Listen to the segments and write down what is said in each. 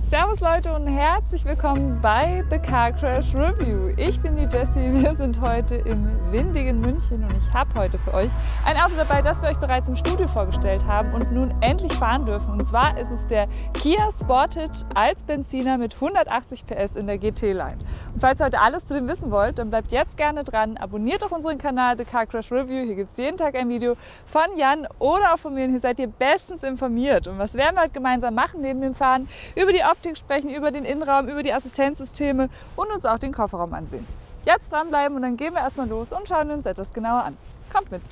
Servus Leute und herzlich willkommen bei The Car Crash Review. Ich bin die Jessie, wir sind heute im windigen München und ich habe heute für euch ein Auto dabei, das wir euch bereits im Studio vorgestellt haben und nun endlich fahren dürfen. Und zwar ist es der Kia Sportage als Benziner mit 180 PS in der GT-Line. Und falls ihr heute alles zu dem wissen wollt, dann bleibt jetzt gerne dran, abonniert auch unseren Kanal The Car Crash Review. Hier gibt es jeden Tag ein Video von Jan oder auch von mir und hier seid ihr bestens informiert. Und was werden wir heute gemeinsam machen neben dem Fahren? Über die Optik sprechen, über den Innenraum, über die Assistenzsysteme und uns auch den Kofferraum ansehen. Jetzt dranbleiben und dann gehen wir erstmal los und schauen uns etwas genauer an. Kommt mit!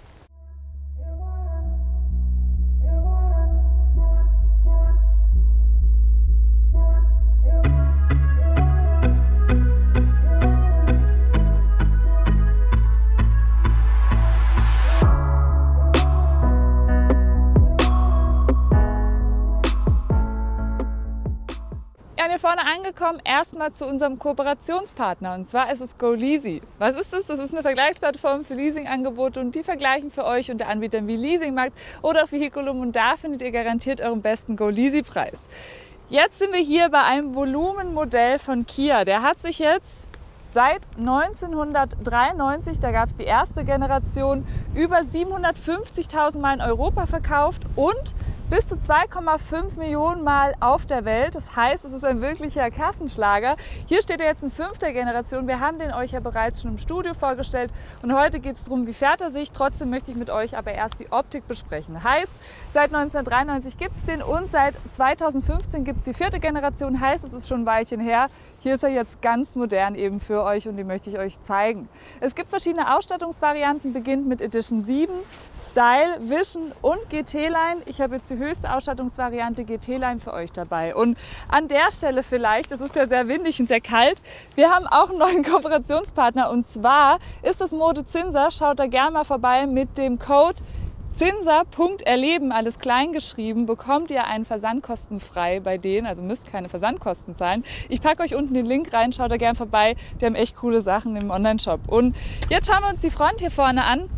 Hier vorne angekommen, erstmal zu unserem Kooperationspartner und zwar ist es GoLeasy. Was ist das? Das ist eine Vergleichsplattform für Leasingangebote und die vergleichen für euch unter Anbietern wie Leasingmarkt oder auch Vehiculum und da findet ihr garantiert euren besten GoLeasy-Preis. Jetzt sind wir hier bei einem Volumenmodell von Kia. Der hat sich jetzt seit 1993, da gab es die erste Generation, über 750.000 Mal in Europa verkauft und bis zu 2,5 Millionen Mal auf der Welt. Das heißt, es ist ein wirklicher Kassenschlager. Hier steht er jetzt in 5. Generation. Wir haben den euch ja bereits schon im Studio vorgestellt und heute geht es darum, wie fährt er sich. Trotzdem möchte ich mit euch aber erst die Optik besprechen. Heißt, seit 1993 gibt es den und seit 2015 gibt es die 4. Generation. Heißt, es ist schon ein Weilchen her. Hier ist er jetzt ganz modern eben für euch und die möchte ich euch zeigen. Es gibt verschiedene Ausstattungsvarianten, beginnt mit Edition 7, Style, Vision und GT-Line. Ich habe jetzt die höchste Ausstattungsvariante GT-Line für euch dabei. Und an der Stelle vielleicht, es ist ja sehr windig und sehr kalt, wir haben auch einen neuen Kooperationspartner und zwar ist das Mode Zinser. Schaut da gerne mal vorbei mit dem Code Zinser.erleben, alles klein geschrieben, bekommt ihr einen Versand kostenfrei bei denen, also müsst keine Versandkosten zahlen. Ich packe euch unten den Link rein, schaut da gerne vorbei, die haben echt coole Sachen im Onlineshop. Und jetzt schauen wir uns die Front hier vorne an.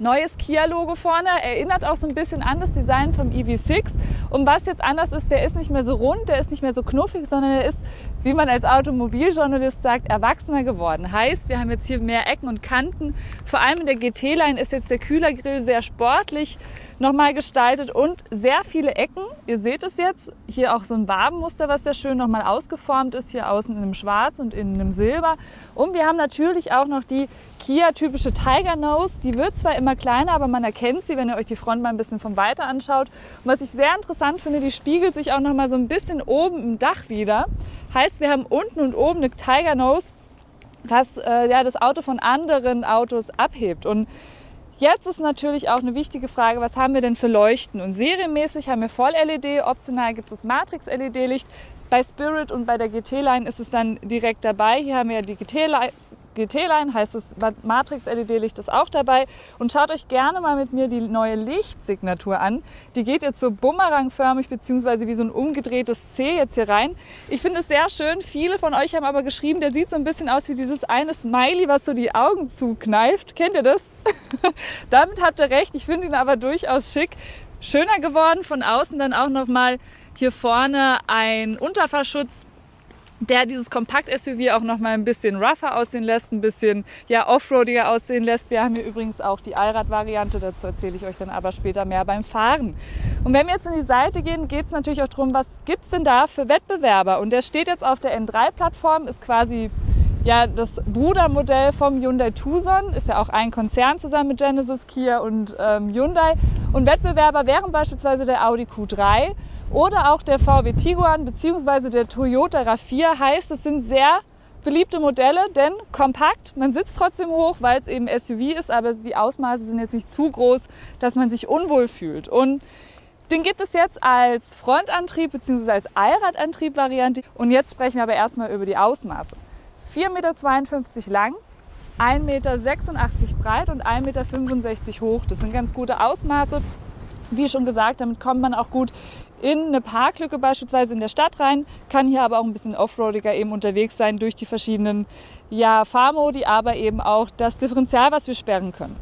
Neues Kia-Logo vorne, erinnert auch so ein bisschen an das Design vom EV6. Und was jetzt anders ist, der ist nicht mehr so rund, der ist nicht mehr so knuffig, sondern er ist, wie man als Automobiljournalist sagt, erwachsener geworden. Heißt, wir haben jetzt hier mehr Ecken und Kanten. Vor allem in der GT-Line ist jetzt der Kühlergrill sehr sportlich nochmal gestaltet und sehr viele Ecken. Ihr seht es jetzt, hier auch so ein Wabenmuster, was sehr schön nochmal ausgeformt ist, hier außen in einem Schwarz und in einem Silber. Und wir haben natürlich auch noch die Kia-typische Tiger Nose. Die wird zwar immer kleiner, aber man erkennt sie, wenn ihr euch die Front mal ein bisschen von weiter anschaut. Und was ich sehr interessant finde, die spiegelt sich auch noch mal so ein bisschen oben im Dach wieder. Heißt, wir haben unten und oben eine Tiger Nose, was ja, das Auto von anderen Autos abhebt. Und jetzt ist natürlich auch eine wichtige Frage, was haben wir denn für Leuchten? Und serienmäßig haben wir Voll-LED, optional gibt es Matrix-LED-Licht. Bei Spirit und bei der GT-Line ist es dann direkt dabei. Hier haben wir ja die GT-Line, heißt es, Matrix-LED-Licht ist auch dabei. Und schaut euch gerne mal mit mir die neue Lichtsignatur an. Die geht jetzt so bumerangförmig bzw. wie so ein umgedrehtes C jetzt hier rein. Ich finde es sehr schön. Viele von euch haben aber geschrieben, der sieht so ein bisschen aus wie dieses eine Smiley, was so die Augen zukneift. Kennt ihr das? Damit habt ihr recht. Ich finde ihn aber durchaus schick. Schöner geworden. Von außen dann auch noch mal hier vorne ein Unterfahrschutz, der dieses Kompakt-SUV auch noch mal ein bisschen rougher aussehen lässt, ein bisschen ja, offroadiger aussehen lässt. Wir haben hier übrigens auch die Allrad-Variante, dazu erzähle ich euch dann aber später mehr beim Fahren. Und wenn wir jetzt in die Seite gehen, geht es natürlich auch darum, was gibt es denn da für Wettbewerber? Und der steht jetzt auf der N3-Plattform, ist quasi ja, das Brudermodell vom Hyundai Tucson, ist ja auch ein Konzern zusammen mit Genesis, Kia und Hyundai. Und Wettbewerber wären beispielsweise der Audi Q3 oder auch der VW Tiguan bzw. der Toyota RAV4. Heißt, es sind sehr beliebte Modelle, denn kompakt, man sitzt trotzdem hoch, weil es eben SUV ist, aber die Ausmaße sind jetzt nicht zu groß, dass man sich unwohl fühlt. Und den gibt es jetzt als Frontantrieb bzw. als Allradantrieb-Variante. Und jetzt sprechen wir aber erstmal über die Ausmaße. 4,52 Meter lang, 1,86 Meter breit und 1,65 Meter hoch. Das sind ganz gute Ausmaße. Wie schon gesagt, damit kommt man auch gut in eine Parklücke beispielsweise in der Stadt rein, kann hier aber auch ein bisschen offroadiger eben unterwegs sein durch die verschiedenen Fahrmodi, aber eben auch das Differential, was wir sperren können.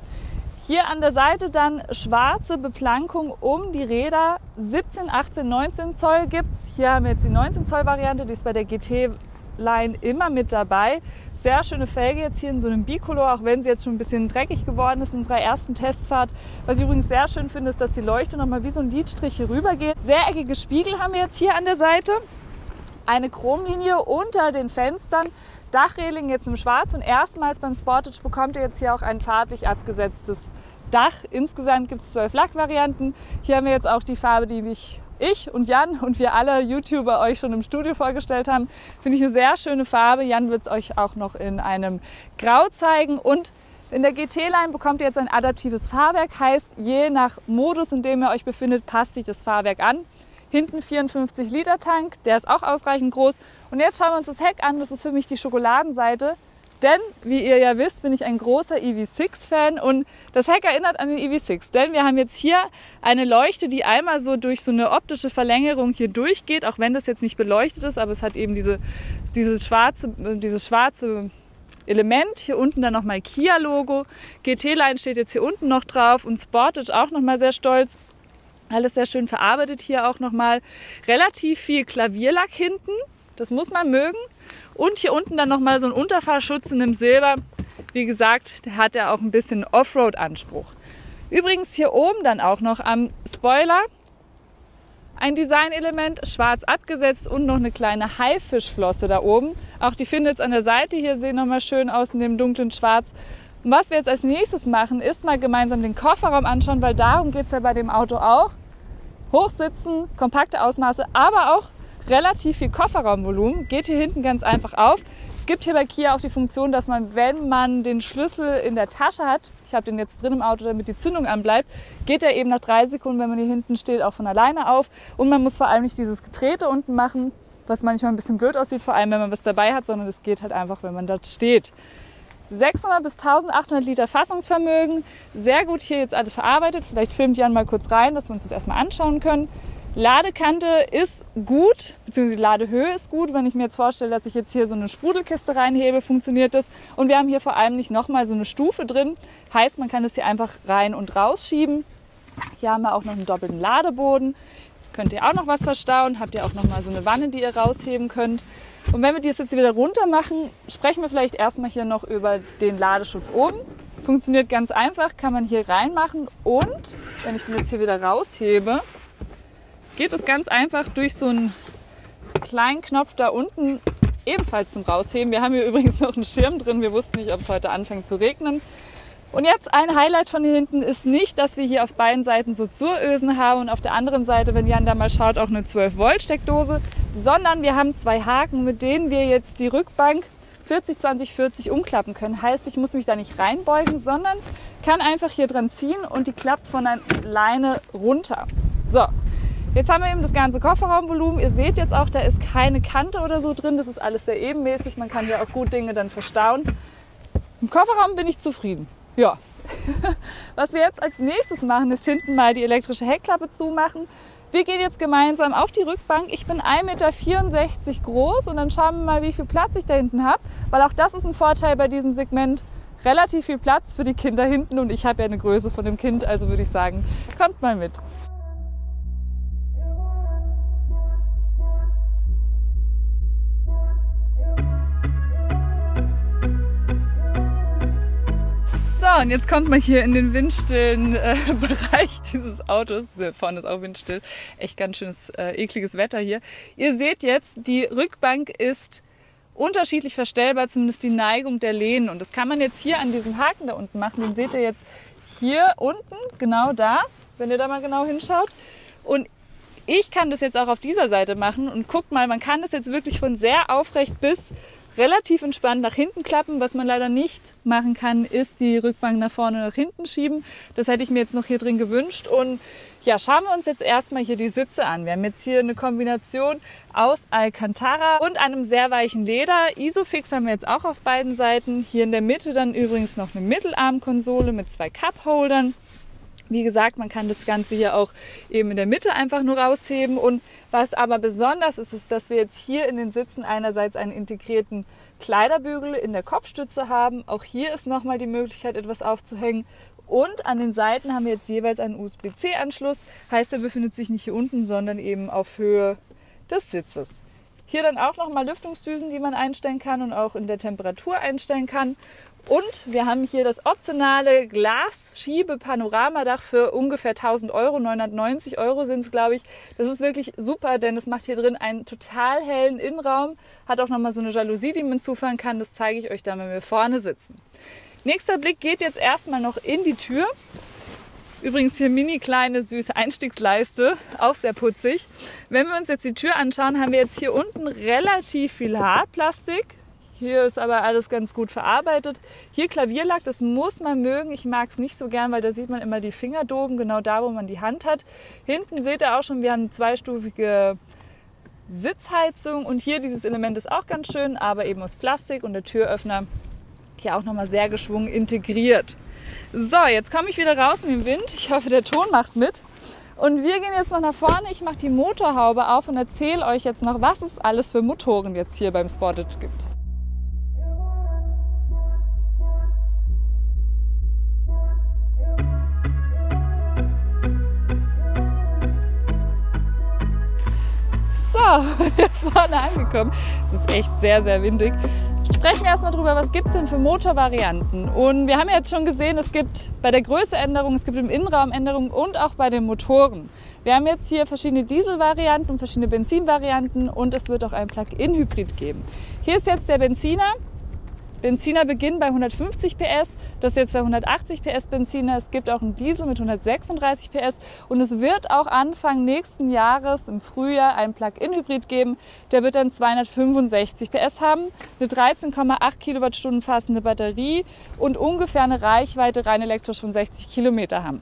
Hier an der Seite dann schwarze Beplankung um die Räder. 17, 18, 19 Zoll gibt es. Hier haben wir jetzt die 19 Zoll Variante, die ist bei der GT-Line immer mit dabei. Sehr schöne Felge jetzt hier in so einem Bicolor, auch wenn sie jetzt schon ein bisschen dreckig geworden ist in unserer ersten Testfahrt. Was ich übrigens sehr schön finde, ist, dass die Leuchte nochmal wie so ein Lidstrich hier rüber geht. Sehr eckige Spiegel haben wir jetzt hier an der Seite. Eine Chromlinie unter den Fenstern, Dachreling jetzt im Schwarz und erstmals beim Sportage bekommt ihr jetzt hier auch ein farblich abgesetztes Dach. Insgesamt gibt es 12 Lackvarianten. Hier haben wir jetzt auch die Farbe, die ich und Jan und wir alle YouTuber euch schon im Studio vorgestellt haben. Finde ich eine sehr schöne Farbe. Jan wird es euch auch noch in einem Grau zeigen und in der GT-Line bekommt ihr jetzt ein adaptives Fahrwerk. Heißt, je nach Modus, in dem ihr euch befindet, passt sich das Fahrwerk an. Hinten 54 Liter Tank, der ist auch ausreichend groß. Und jetzt schauen wir uns das Heck an, das ist für mich die Schokoladenseite. Denn, wie ihr ja wisst, bin ich ein großer EV6-Fan und das Heck erinnert an den EV6. Denn wir haben jetzt hier eine Leuchte, die einmal so durch so eine optische Verlängerung hier durchgeht, auch wenn das jetzt nicht beleuchtet ist, aber es hat eben dieses schwarze Element. Hier unten dann nochmal Kia-Logo. GT-Line steht jetzt hier unten noch drauf und Sportage auch nochmal sehr stolz. Alles sehr schön verarbeitet hier auch nochmal. Relativ viel Klavierlack hinten, das muss man mögen. Und hier unten dann nochmal so ein Unterfahrschutz in einem Silber. Wie gesagt, der hat ja auch ein bisschen Offroad-Anspruch. Übrigens hier oben dann auch noch am Spoiler ein Designelement, schwarz abgesetzt und noch eine kleine Haifischflosse da oben. Auch die findet ihr an der Seite hier, sehen nochmal schön aus in dem dunklen Schwarz. Und was wir jetzt als nächstes machen, ist mal gemeinsam den Kofferraum anschauen, weil darum geht es ja bei dem Auto auch. Hochsitzen, kompakte Ausmaße, aber auch relativ viel Kofferraumvolumen. Geht hier hinten ganz einfach auf. Es gibt hier bei Kia auch die Funktion, dass man, wenn man den Schlüssel in der Tasche hat, ich habe den jetzt drin im Auto, damit die Zündung anbleibt, geht er eben nach 3 Sekunden, wenn man hier hinten steht, auch von alleine auf. Und man muss vor allem nicht dieses Getrete unten machen, was manchmal ein bisschen blöd aussieht, vor allem wenn man was dabei hat, sondern es geht halt einfach, wenn man dort steht. 600 bis 1800 Liter Fassungsvermögen, sehr gut hier jetzt alles verarbeitet. Vielleicht filmt Jan mal kurz rein, dass wir uns das erstmal anschauen können. Ladekante ist gut, beziehungsweise die Ladehöhe ist gut. Wenn ich mir jetzt vorstelle, dass ich jetzt hier so eine Sprudelkiste reinhebe, funktioniert das. Und wir haben hier vor allem nicht nochmal so eine Stufe drin. Heißt, man kann es hier einfach rein und rausschieben. Hier haben wir auch noch einen doppelten Ladeboden. Könnt ihr auch noch was verstauen. Habt ihr auch nochmal so eine Wanne, die ihr rausheben könnt. Und wenn wir die jetzt wieder runter machen, sprechen wir vielleicht erstmal hier noch über den Ladeschutz oben. Funktioniert ganz einfach, kann man hier reinmachen und wenn ich den jetzt hier wieder raushebe, geht es ganz einfach durch so einen kleinen Knopf da unten ebenfalls zum Rausheben. Wir haben hier übrigens noch einen Schirm drin, wir wussten nicht, ob es heute anfängt zu regnen. Und jetzt ein Highlight von hier hinten ist nicht, dass wir hier auf beiden Seiten so Zurösen haben und auf der anderen Seite, wenn Jan da mal schaut, auch eine 12-Volt-Steckdose, sondern wir haben 2 Haken, mit denen wir jetzt die Rückbank 40-20-40 umklappen können. Heißt, ich muss mich da nicht reinbeugen, sondern kann einfach hier dran ziehen und die klappt von alleine runter. So, jetzt haben wir eben das ganze Kofferraumvolumen. Ihr seht jetzt auch, da ist keine Kante oder so drin. Das ist alles sehr ebenmäßig. Man kann ja auch gut Dinge dann verstauen. Im Kofferraum bin ich zufrieden. Ja, was wir jetzt als nächstes machen, ist hinten mal die elektrische Heckklappe zumachen. Wir gehen jetzt gemeinsam auf die Rückbank. Ich bin 1,64 Meter groß und dann schauen wir mal, wie viel Platz ich da hinten habe. Weil auch das ist ein Vorteil bei diesem Segment. Relativ viel Platz für die Kinder hinten und ich habe ja eine Größe von dem Kind, also würde ich sagen, kommt mal mit. So, und jetzt kommt man hier in den windstillen Bereich dieses Autos. Vorne ist auch windstill. Echt ganz schönes, ekliges Wetter hier. Ihr seht jetzt, die Rückbank ist unterschiedlich verstellbar, zumindest die Neigung der Lehnen. Und das kann man jetzt hier an diesem Haken da unten machen. Den seht ihr jetzt hier unten, genau da, wenn ihr da mal genau hinschaut. Und ich kann das jetzt auch auf dieser Seite machen. Und guckt mal, man kann das jetzt wirklich von sehr aufrecht bis relativ entspannt nach hinten klappen. Was man leider nicht machen kann, ist die Rückbank nach vorne und nach hinten schieben. Das hätte ich mir jetzt noch hier drin gewünscht. Und ja, schauen wir uns jetzt erstmal hier die Sitze an. Wir haben jetzt hier eine Kombination aus Alcantara und einem sehr weichen Leder. Isofix haben wir jetzt auch auf beiden Seiten. Hier in der Mitte dann übrigens noch eine Mittelarmkonsole mit 2 Cupholdern. Wie gesagt, man kann das Ganze hier auch eben in der Mitte einfach nur rausheben. Und was aber besonders ist, ist, dass wir jetzt hier in den Sitzen einerseits einen integrierten Kleiderbügel in der Kopfstütze haben. Auch hier ist nochmal die Möglichkeit, etwas aufzuhängen. Und an den Seiten haben wir jetzt jeweils einen USB-C-Anschluss. Heißt, er befindet sich nicht hier unten, sondern eben auf Höhe des Sitzes. Hier dann auch nochmal Lüftungsdüsen, die man einstellen kann und auch in der Temperatur einstellen kann. Und wir haben hier das optionale Glasschiebe-Panoramadach für ungefähr 1.000 Euro, 990 Euro sind es, glaube ich. Das ist wirklich super, denn es macht hier drin einen total hellen Innenraum. Hat auch nochmal so eine Jalousie, die man zufahren kann. Das zeige ich euch dann, wenn wir vorne sitzen. Nächster Blick geht jetzt erstmal noch in die Tür. Übrigens hier mini kleine süße Einstiegsleiste, auch sehr putzig. Wenn wir uns jetzt die Tür anschauen, haben wir jetzt hier unten relativ viel Hartplastik. Hier ist aber alles ganz gut verarbeitet. Hier Klavierlack, das muss man mögen. Ich mag es nicht so gern, weil da sieht man immer die Fingerdoben, genau da, wo man die Hand hat. Hinten seht ihr auch schon, wir haben eine zweistufige Sitzheizung. Und hier dieses Element ist auch ganz schön, aber eben aus Plastik und der Türöffner hier auch nochmal sehr geschwungen integriert. So, jetzt komme ich wieder raus in den Wind. Ich hoffe, der Ton macht mit. Und wir gehen jetzt noch nach vorne. Ich mache die Motorhaube auf und erzähle euch jetzt noch, was es alles für Motoren jetzt hier beim Sportage gibt. So, hier vorne angekommen. Es ist echt sehr, sehr windig. Sprechen wir erstmal drüber, was gibt es denn für Motorvarianten? Und wir haben ja jetzt schon gesehen, es gibt bei der Größe Änderungen, es gibt im Innenraum Änderungen und auch bei den Motoren. Wir haben jetzt hier verschiedene Dieselvarianten und verschiedene Benzinvarianten und es wird auch ein Plug-in-Hybrid geben. Hier ist jetzt der Benziner. Benziner beginnt bei 150 PS, das ist jetzt der 180 PS Benziner. Es gibt auch einen Diesel mit 136 PS und es wird auch Anfang nächsten Jahres im Frühjahr einen Plug-in-Hybrid geben. Der wird dann 265 PS haben, eine 13,8 Kilowattstunden fassende Batterie und ungefähr eine Reichweite rein elektrisch von 60 Kilometer haben.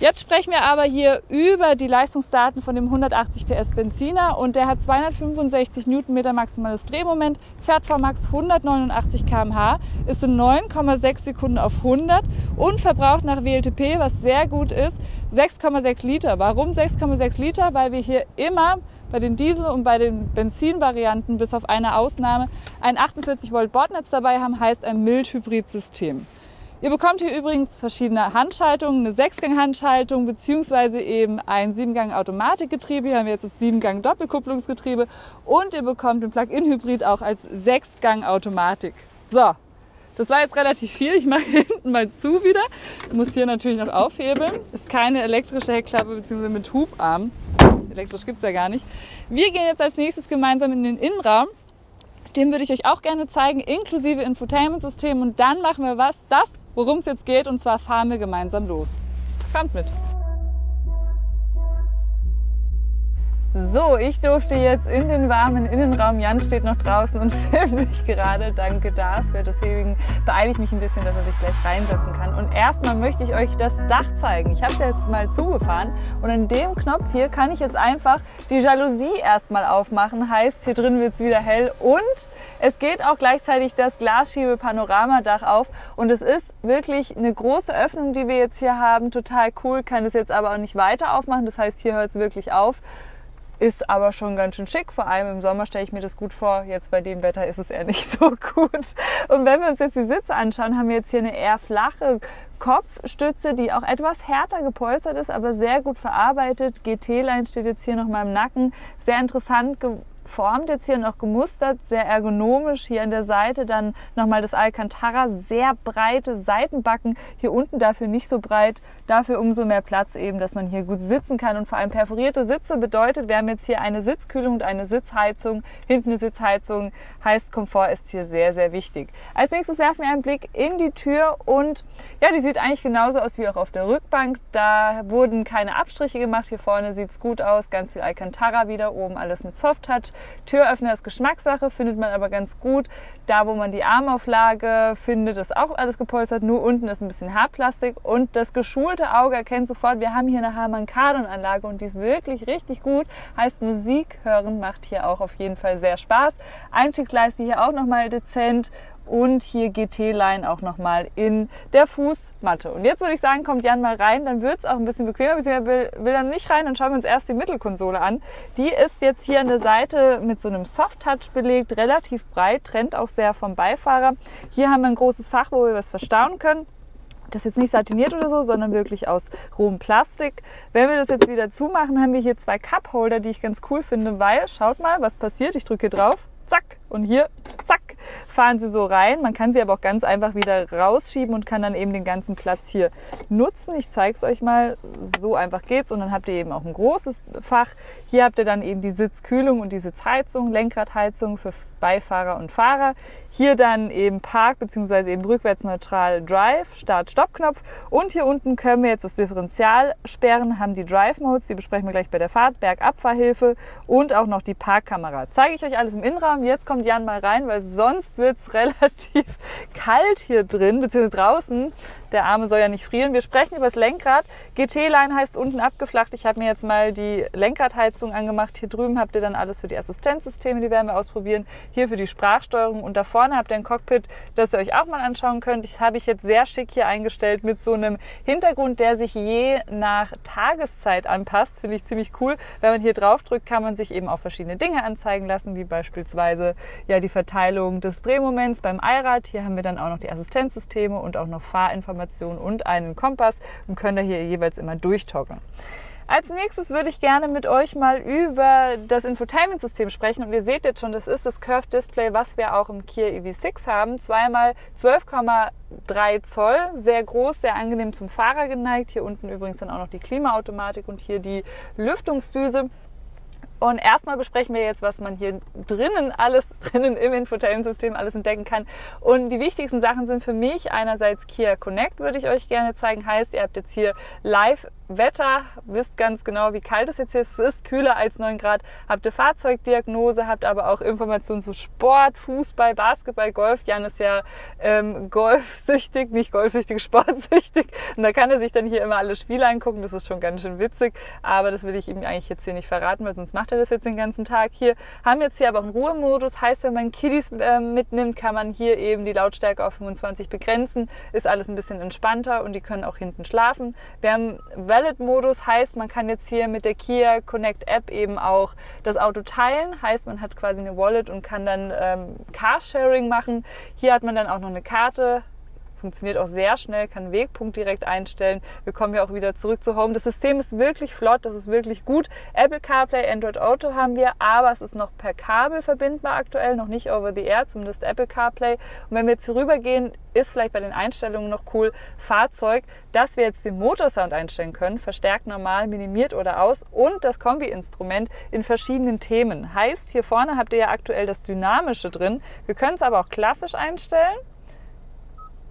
Jetzt sprechen wir aber hier über die Leistungsdaten von dem 180 PS Benziner und der hat 265 Newtonmeter maximales Drehmoment, fährt Vmax 189 km/h, ist in 9,6 Sekunden auf 100 und verbraucht nach WLTP, was sehr gut ist, 6,6 Liter. Warum 6,6 Liter? Weil wir hier immer bei den Diesel- und bei den Benzinvarianten bis auf eine Ausnahme ein 48 Volt Bordnetz dabei haben, heißt ein Mild-Hybrid-System. Ihr bekommt hier übrigens verschiedene Handschaltungen, eine 6-Gang-Handschaltung bzw. eben ein 7-Gang-Automatikgetriebe. Hier haben wir jetzt das 7-Gang-Doppelkupplungsgetriebe und ihr bekommt den Plug-in-Hybrid auch als 6-Gang-Automatik. So, das war jetzt relativ viel. Ich mache hinten mal zu wieder. Ich muss hier natürlich noch aufhebeln. Ist keine elektrische Heckklappe bzw. mit Hubarm. Elektrisch gibt es ja gar nicht. Wir gehen jetzt als nächstes gemeinsam in den Innenraum. Den würde ich euch auch gerne zeigen, inklusive Infotainment-System. Und dann machen wir worum es jetzt geht, und zwar fahren wir gemeinsam los. Kommt mit! So, ich durfte jetzt in den warmen Innenraum. Jan steht noch draußen und filmt mich gerade. Danke dafür. Deswegen beeile ich mich ein bisschen, dass er sich gleich reinsetzen kann. Und erstmal möchte ich euch das Dach zeigen. Ich habe es jetzt mal zugefahren und an dem Knopf hier kann ich jetzt einfach die Jalousie erstmal aufmachen. Heißt, hier drin wird es wieder hell und es geht auch gleichzeitig das Glasschiebe-Panoramadach auf. Und es ist wirklich eine große Öffnung, die wir jetzt hier haben. Total cool, kann es jetzt aber auch nicht weiter aufmachen. Das heißt, hier hört es wirklich auf. Ist aber schon ganz schön schick, vor allem im Sommer stelle ich mir das gut vor. Jetzt bei dem Wetter ist es eher nicht so gut. Und wenn wir uns jetzt die Sitze anschauen, haben wir jetzt hier eine eher flache Kopfstütze, die auch etwas härter gepolstert ist, aber sehr gut verarbeitet. GT-Line steht jetzt hier nochmal im Nacken. Sehr interessant geformt jetzt hier und auch gemustert, sehr ergonomisch. Hier an der Seite dann nochmal das Alcantara, sehr breite Seitenbacken. Hier unten dafür nicht so breit, dafür umso mehr Platz eben, dass man hier gut sitzen kann. Und vor allem perforierte Sitze bedeutet, wir haben jetzt hier eine Sitzkühlung und eine Sitzheizung. Hinten eine Sitzheizung, heißt Komfort ist hier sehr, sehr wichtig. Als nächstes werfen wir einen Blick in die Tür und ja, die sieht eigentlich genauso aus wie auch auf der Rückbank. Da wurden keine Abstriche gemacht. Hier vorne sieht es gut aus, ganz viel Alcantara wieder, oben alles mit Soft-Touch. Türöffner ist Geschmackssache, findet man aber ganz gut. Da, wo man die Armauflage findet, ist auch alles gepolstert. Nur unten ist ein bisschen Hartplastik und das geschulte Auge erkennt sofort, wir haben hier eine Harman-Kardon-Anlage und die ist wirklich richtig gut. Heißt, Musik hören macht hier auch auf jeden Fall sehr Spaß. Einstiegsleiste hier auch nochmal dezent und hier GT-Line auch nochmal in der Fußmatte. Und jetzt würde ich sagen, kommt Jan mal rein, dann wird es auch ein bisschen bequemer, beziehungsweise will dann nicht rein, dann schauen wir uns erst die Mittelkonsole an. Die ist jetzt hier an der Seite mit so einem Soft-Touch belegt, relativ breit, trennt auch sehr vom Beifahrer. Hier haben wir ein großes Fach, wo wir was verstauen können. Das ist jetzt nicht satiniert oder so, sondern wirklich aus rohem Plastik. Wenn wir das jetzt wieder zumachen, haben wir hier 2 Cup-Holder, die ich ganz cool finde, weil, schaut mal, was passiert. Ich drücke hier drauf, zack, und hier, zack, fahren sie so rein. Man kann sie aber auch ganz einfach wieder rausschieben und kann dann eben den ganzen Platz hier nutzen. Ich zeige es euch mal, so einfach geht's. Und dann habt ihr eben auch ein großes Fach. Hier habt ihr dann eben die Sitzkühlung und die Sitzheizung, Lenkradheizung für Beifahrer und Fahrer. Hier dann eben Park bzw. eben rückwärtsneutral Drive, Start-Stopp-Knopf. Und hier unten können wir jetzt das Differential sperren, haben die Drive-Modes, die besprechen wir gleich bei der Fahrt, Bergabfahrhilfe und auch noch die Parkkamera. Zeige ich euch alles im Innenraum. Jetzt kommt Jan mal rein, weil sonst wird es relativ kalt hier drin, beziehungsweise draußen. Der Arme soll ja nicht frieren. Wir sprechen über das Lenkrad. GT-Line heißt unten abgeflacht. Ich habe mir jetzt mal die Lenkradheizung angemacht. Hier drüben habt ihr dann alles für die Assistenzsysteme, die werden wir ausprobieren. Hier für die Sprachsteuerung und da vorne habt ihr ein Cockpit, das ihr euch auch mal anschauen könnt. Das habe ich jetzt sehr schick hier eingestellt mit so einem Hintergrund, der sich je nach Tageszeit anpasst. Finde ich ziemlich cool. Wenn man hier drauf drückt, kann man sich eben auch verschiedene Dinge anzeigen lassen, wie beispielsweise ja, die Verteilung des Drehmoments beim Allrad. Hier haben wir dann auch noch die Assistenzsysteme und auch noch Fahrinformationen und einen Kompass und können da hier jeweils immer durchtoggeln. Als nächstes würde ich gerne mit euch mal über das Infotainment-System sprechen. Und ihr seht jetzt schon, das ist das Curved Display, was wir auch im Kia EV6 haben. 2x12,3 Zoll, sehr groß, sehr angenehm zum Fahrer geneigt. Hier unten übrigens dann auch noch die Klimaautomatik und hier die Lüftungsdüse. Und erstmal besprechen wir jetzt, was man hier alles drinnen im Infotainment-System alles entdecken kann. Und die wichtigsten Sachen sind für mich einerseits Kia Connect, würde ich euch gerne zeigen. Heißt, ihr habt jetzt hier Live-Wetter, wisst ganz genau, wie kalt es jetzt hier ist. Es ist kühler als 9 Grad. Habt ihr Fahrzeugdiagnose, habt aber auch Informationen zu Sport, Fußball, Basketball, Golf. Jan ist ja golfsüchtig, nicht golfsüchtig, sportsüchtig. Und da kann er sich dann hier immer alle Spiele angucken. Das ist schon ganz schön witzig. Aber das will ich ihm eigentlich jetzt hier nicht verraten, weil sonst macht er das jetzt den ganzen Tag. Hier haben wir jetzt hier aber auch einen Ruhemodus. Heißt, wenn man Kiddies mitnimmt, kann man hier eben die Lautstärke auf 25 begrenzen. Ist alles ein bisschen entspannter und die können auch hinten schlafen. Wir haben Wallet-Modus, heißt, man kann jetzt hier mit der Kia Connect App eben auch das Auto teilen. Heißt, man hat quasi eine Wallet und kann dann Carsharing machen. Hier hat man dann auch noch eine Karte. Funktioniert auch sehr schnell, kann einen Wegpunkt direkt einstellen. Wir kommen ja auch wieder zurück zu Home. Das System ist wirklich flott, das ist wirklich gut. Apple CarPlay, Android Auto haben wir, aber es ist noch per Kabel verbindbar aktuell, noch nicht over the air, zumindest Apple CarPlay. Und wenn wir jetzt hier rübergehen, ist vielleicht bei den Einstellungen noch cool, Fahrzeug, dass wir jetzt den Motorsound einstellen können, verstärkt, normal, minimiert oder aus und das Kombi-Instrument in verschiedenen Themen. Heißt, hier vorne habt ihr ja aktuell das Dynamische drin. Wir können es aber auch klassisch einstellen.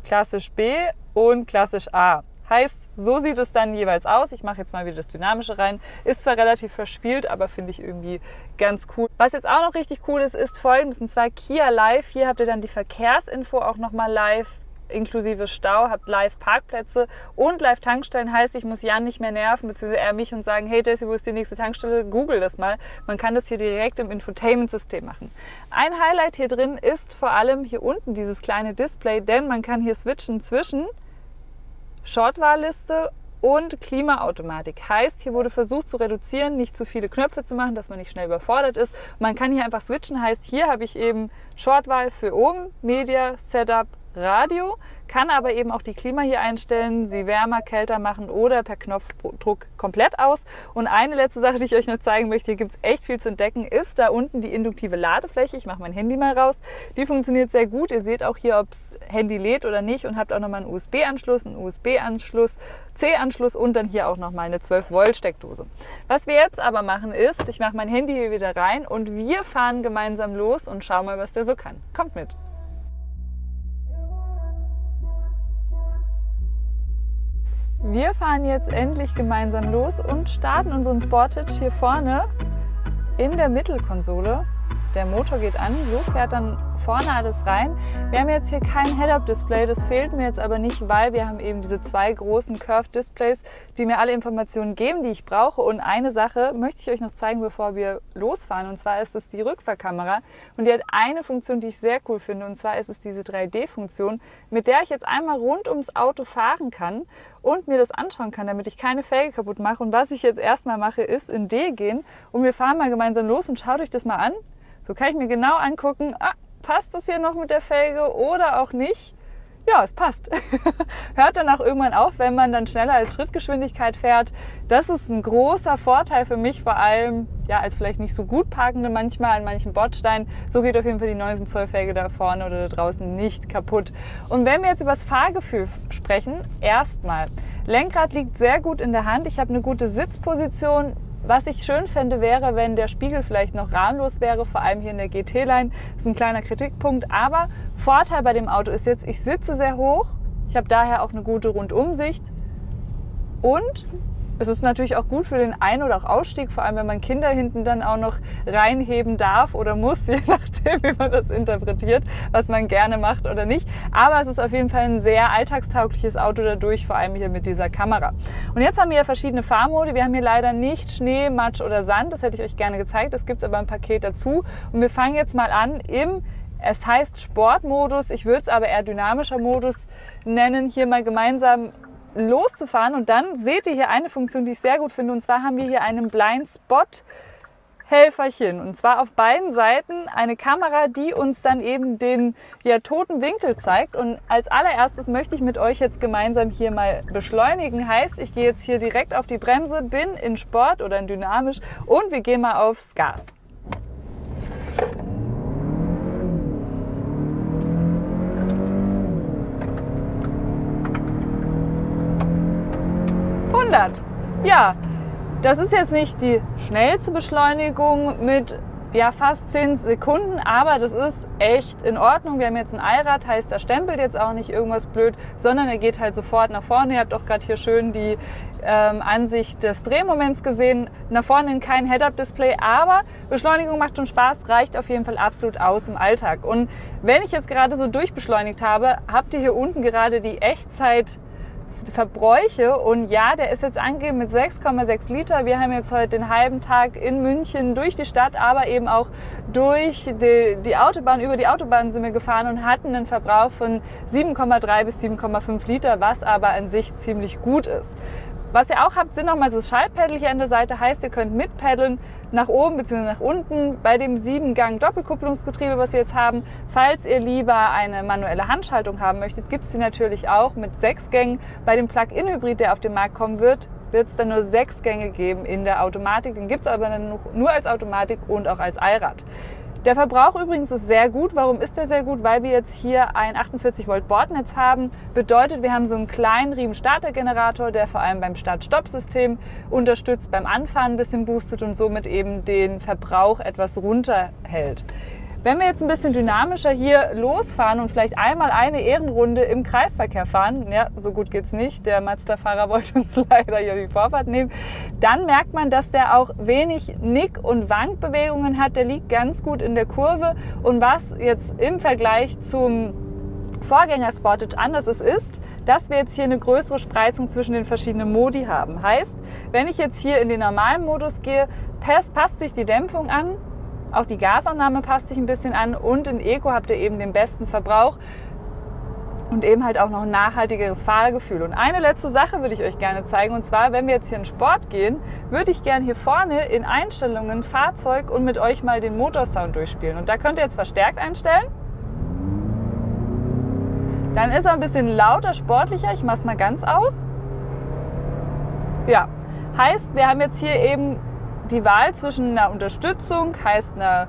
Klassisch B und klassisch A. Heißt, so sieht es dann jeweils aus. Ich mache jetzt mal wieder das Dynamische rein. Ist zwar relativ verspielt, aber finde ich irgendwie ganz cool. Was jetzt auch noch richtig cool ist, ist Folgendes, und zwar Kia Live. Hier habt ihr dann die Verkehrsinfo auch nochmal live, inklusive Stau, habt Live-Parkplätze und Live-Tankstellen. Heißt, ich muss Jan nicht mehr nerven, beziehungsweise er mich und sagen, hey Jessie, wo ist die nächste Tankstelle? Google das mal. Man kann das hier direkt im Infotainment-System machen. Ein Highlight hier drin ist vor allem hier unten dieses kleine Display, denn man kann hier switchen zwischen Shortwahlliste und Klimaautomatik. Heißt, hier wurde versucht zu reduzieren, nicht zu viele Knöpfe zu machen, dass man nicht schnell überfordert ist. Man kann hier einfach switchen. Heißt, hier habe ich eben Shortwahl für oben, Media, Setup, Radio, kann aber eben auch die Klima hier einstellen, sie wärmer, kälter machen oder per Knopfdruck komplett aus. Und eine letzte Sache, die ich euch noch zeigen möchte, hier gibt es echt viel zu entdecken, ist da unten die induktive Ladefläche. Ich mache mein Handy mal raus. Die funktioniert sehr gut. Ihr seht auch hier, ob das Handy lädt oder nicht und habt auch nochmal einen USB-Anschluss, C-Anschluss und dann hier auch nochmal eine 12-Volt-Steckdose. Was wir jetzt aber machen ist, ich mache mein Handy hier wieder rein und wir fahren gemeinsam los und schauen mal, was der so kann. Kommt mit! Wir fahren jetzt endlich gemeinsam los und starten unseren Sportage hier vorne in der Mittelkonsole. der Motor geht an, so fährt dann vorne alles rein. Wir haben jetzt hier kein Head-Up-Display, das fehlt mir jetzt aber nicht, weil wir haben eben diese zwei großen Curved-Displays, die mir alle Informationen geben, die ich brauche. Und eine Sache möchte ich euch noch zeigen, bevor wir losfahren, und zwar ist es die Rückfahrkamera. Und die hat eine Funktion, die ich sehr cool finde, und zwar ist es diese 3D-Funktion, mit der ich jetzt einmal rund ums Auto fahren kann und mir das anschauen kann, damit ich keine Felge kaputt mache. Und was ich jetzt erstmal mache, ist in D gehen und wir fahren mal gemeinsam los und schaut euch das mal an. So kann ich mir genau angucken, passt das hier noch mit der Felge oder auch nicht? Ja, es passt. Hört dann auch irgendwann auf, wenn man dann schneller als Schrittgeschwindigkeit fährt. Das ist ein großer Vorteil für mich, vor allem ja, als vielleicht nicht so gut Parkende manchmal an manchen Bordsteinen. So geht auf jeden Fall die 19 Zoll Felge da vorne oder da draußen nicht kaputt. Und wenn wir jetzt über das Fahrgefühl sprechen, erstmal, Lenkrad liegt sehr gut in der Hand. Ich habe eine gute Sitzposition. Was ich schön fände, wäre, wenn der Spiegel vielleicht noch rahmenlos wäre, vor allem hier in der GT-Line. Das ist ein kleiner Kritikpunkt, aber Vorteil bei dem Auto ist jetzt, ich sitze sehr hoch, ich habe daher auch eine gute Rundumsicht und es ist natürlich auch gut für den Ein- oder auch Ausstieg, vor allem wenn man Kinder hinten dann auch noch reinheben darf oder muss, je nachdem, wie man das interpretiert, was man gerne macht oder nicht. Aber es ist auf jeden Fall ein sehr alltagstaugliches Auto dadurch, vor allem hier mit dieser Kamera. Und jetzt haben wir ja verschiedene Fahrmodi. Wir haben hier leider nicht Schnee, Matsch oder Sand. Das hätte ich euch gerne gezeigt. Das gibt es aber im Paket dazu. Und wir fangen jetzt mal an es heißt Sportmodus. Ich würde es aber eher dynamischer Modus nennen. Hier mal gemeinsam loszufahren und dann seht ihr hier eine Funktion, die ich sehr gut finde, und zwar haben wir hier einen Blind Spot Helferchen und zwar auf beiden Seiten eine Kamera, die uns dann eben den toten Winkel zeigt. Und als allererstes möchte ich mit euch jetzt gemeinsam hier mal beschleunigen, heißt ich gehe jetzt hier direkt auf die Bremse, bin in Sport oder in dynamisch und wir gehen mal aufs Gas. Ja, das ist jetzt nicht die schnellste Beschleunigung mit fast 10 Sekunden, aber das ist echt in Ordnung. Wir haben jetzt ein Allrad, heißt, er stempelt jetzt auch nicht irgendwas blöd, sondern er geht halt sofort nach vorne. Ihr habt auch gerade hier schön die Ansicht des Drehmoments gesehen. Nach vorne kein Head-Up-Display, aber Beschleunigung macht schon Spaß, reicht auf jeden Fall absolut aus im Alltag. Und wenn ich jetzt gerade so durchbeschleunigt habe, habt ihr hier unten gerade die Echtzeit Verbräuche und ja, der ist jetzt angegeben mit 6,6 Liter. Wir haben jetzt heute den halben Tag in München durch die Stadt, aber eben auch durch die Autobahn, über die Autobahn sind wir gefahren und hatten einen Verbrauch von 7,3 bis 7,5 Liter, was aber an sich ziemlich gut ist. Was ihr auch habt, sind nochmal das Schaltpedal hier an der Seite, heißt, ihr könnt mitpaddeln nach oben bzw. nach unten bei dem 7-Gang-Doppelkupplungsgetriebe, was wir jetzt haben. Falls ihr lieber eine manuelle Handschaltung haben möchtet, gibt es die natürlich auch mit 6 Gängen. Bei dem Plug-in-Hybrid, der auf den Markt kommen wird, wird es dann nur 6 Gänge geben in der Automatik. Den gibt es aber dann nur als Automatik und auch als Allrad. Der Verbrauch übrigens ist sehr gut. Warum ist der sehr gut? Weil wir jetzt hier ein 48 Volt Bordnetz haben. Bedeutet, wir haben so einen kleinen Riemen-Starter-Generator, der vor allem beim Start-Stopp-System unterstützt, beim Anfahren ein bisschen boostet und somit eben den Verbrauch etwas runterhält. Wenn wir jetzt ein bisschen dynamischer hier losfahren und vielleicht einmal eine Ehrenrunde im Kreisverkehr fahren, ja, so gut geht's nicht, der Mazda-Fahrer wollte uns leider hier die Vorfahrt nehmen, dann merkt man, dass der auch wenig Nick- und Wankbewegungen hat. Der liegt ganz gut in der Kurve und was jetzt im Vergleich zum Vorgänger Sportage anders ist, dass wir jetzt hier eine größere Spreizung zwischen den verschiedenen Modi haben. Heißt, wenn ich jetzt hier in den normalen Modus gehe, passt sich die Dämpfung an. Auch die Gasannahme passt sich ein bisschen an und in Eco habt ihr eben den besten Verbrauch und eben halt auch noch ein nachhaltigeres Fahrgefühl. Und eine letzte Sache würde ich euch gerne zeigen, und zwar, wenn wir jetzt hier in Sport gehen, würde ich gerne hier vorne in Einstellungen, Fahrzeug und mit euch mal den Motorsound durchspielen. Und da könnt ihr jetzt verstärkt einstellen. Dann ist er ein bisschen lauter, sportlicher. Ich mache es mal ganz aus. Ja, heißt, wir haben jetzt hier eben die Wahl zwischen einer Unterstützung, heißt einer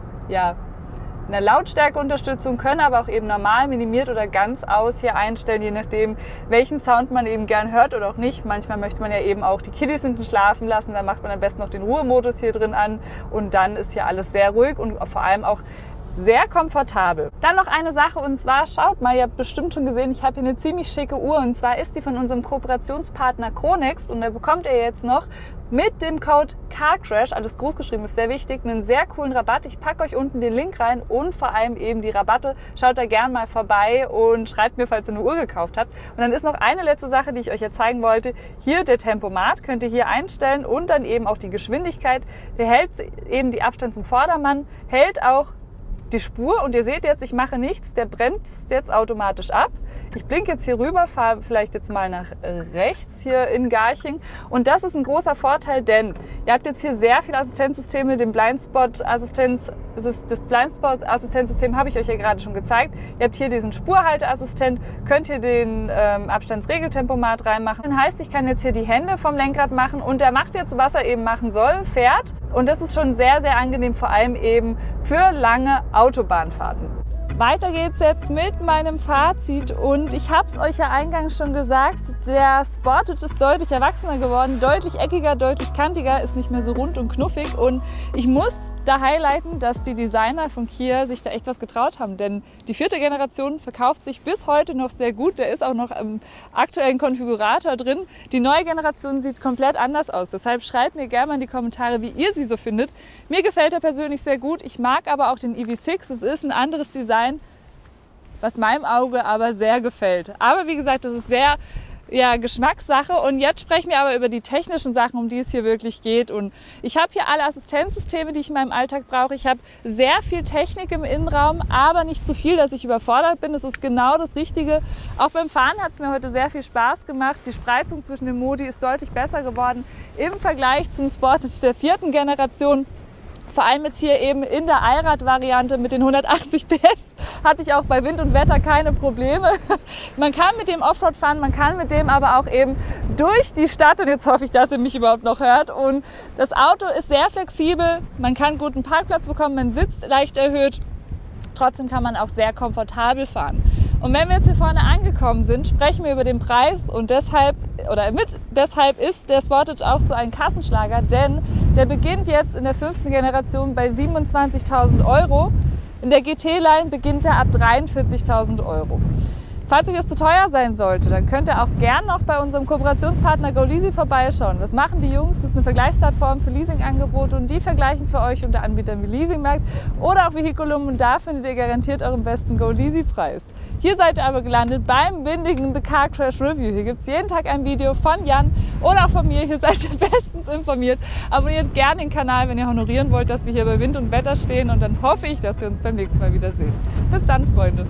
Lautstärkeunterstützung, können aber auch eben normal, minimiert oder ganz aus hier einstellen, je nachdem, welchen Sound man eben gern hört oder auch nicht. Manchmal möchte man ja eben auch die Kiddies hinten schlafen lassen, dann macht man am besten noch den Ruhemodus hier drin an und dann ist hier alles sehr ruhig und vor allem auch sehr komfortabel. Dann noch eine Sache und zwar, schaut mal, ihr habt bestimmt schon gesehen, ich habe hier eine ziemlich schicke Uhr und zwar ist die von unserem Kooperationspartner Chronext und da bekommt ihr jetzt noch mit dem Code CARCRASH, alles groß geschrieben, ist sehr wichtig, einen sehr coolen Rabatt. Ich packe euch unten den Link rein und vor allem eben die Rabatte. Schaut da gern mal vorbei und schreibt mir, falls ihr eine Uhr gekauft habt. Und dann ist noch eine letzte Sache, die ich euch jetzt zeigen wollte. Hier der Tempomat könnt ihr hier einstellen und dann eben auch die Geschwindigkeit. Der hält eben die Abstand zum Vordermann, hält auch die Spur und ihr seht jetzt, ich mache nichts, der bremst jetzt automatisch ab. Ich blinke jetzt hier rüber, fahre vielleicht jetzt mal nach rechts hier in Garching und das ist ein großer Vorteil, denn ihr habt jetzt hier sehr viele Assistenzsysteme, das Blindspot-Assistenzsystem habe ich euch ja gerade schon gezeigt. Ihr habt hier diesen Spurhalteassistent, könnt ihr den Abstandsregeltempomat reinmachen. Das heißt, ich kann jetzt hier die Hände vom Lenkrad machen und der macht jetzt, was er eben machen soll, fährt und das ist schon sehr, sehr angenehm, vor allem eben für lange Autobahnfahrten. Weiter geht's jetzt mit meinem Fazit und ich habe es euch ja eingangs schon gesagt, der Sportage ist deutlich erwachsener geworden, deutlich eckiger, deutlich kantiger, ist nicht mehr so rund und knuffig und ich muss da highlighten, dass die Designer von Kia sich da echt was getraut haben, denn die 4. Generation verkauft sich bis heute noch sehr gut, der ist auch noch im aktuellen Konfigurator drin. Die neue Generation sieht komplett anders aus, deshalb schreibt mir gerne mal in die Kommentare, wie ihr sie so findet. Mir gefällt er persönlich sehr gut, ich mag aber auch den EV6, es ist ein anderes Design, was meinem Auge aber sehr gefällt. Aber wie gesagt, das ist sehr Geschmackssache und jetzt sprechen wir aber über die technischen Sachen, um die es hier wirklich geht. Und ich habe hier alle Assistenzsysteme, die ich in meinem Alltag brauche. Ich habe sehr viel Technik im Innenraum, aber nicht zu viel, dass ich überfordert bin. Das ist genau das Richtige. Auch beim Fahren hat es mir heute sehr viel Spaß gemacht. Die Spreizung zwischen den Modi ist deutlich besser geworden im Vergleich zum Sportage der 4. Generation. Vor allem jetzt hier eben in der Allrad-Variante mit den 180 PS hatte ich auch bei Wind und Wetter keine Probleme. Man kann mit dem Offroad fahren, man kann mit dem aber auch eben durch die Stadt und jetzt hoffe ich, dass ihr mich überhaupt noch hört. Und das Auto ist sehr flexibel, man kann guten Parkplatz bekommen, man sitzt leicht erhöht, trotzdem kann man auch sehr komfortabel fahren. Und wenn wir jetzt hier vorne angekommen sind, sprechen wir über den Preis und deshalb ist der Sportage auch so ein Kassenschlager, denn der beginnt jetzt in der 5. Generation bei 27.000 €. In der GT-Line beginnt er ab 43.000 €. Falls euch das zu teuer sein sollte, dann könnt ihr auch gern noch bei unserem Kooperationspartner GoLeasy vorbeischauen. Was machen die Jungs? Das ist eine Vergleichsplattform für Leasingangebote und die vergleichen für euch unter Anbietern wie Leasingmarkt oder auch Vehiculum und da findet ihr garantiert euren besten GoLeasy-Preis. Hier seid ihr aber gelandet beim windigen The Car Crash Review. Hier gibt es jeden Tag ein Video von Jan oder auch von mir. Hier seid ihr bestens informiert. Abonniert gerne den Kanal, wenn ihr honorieren wollt, dass wir hier bei Wind und Wetter stehen und dann hoffe ich, dass wir uns beim nächsten Mal wiedersehen. Bis dann, Freunde!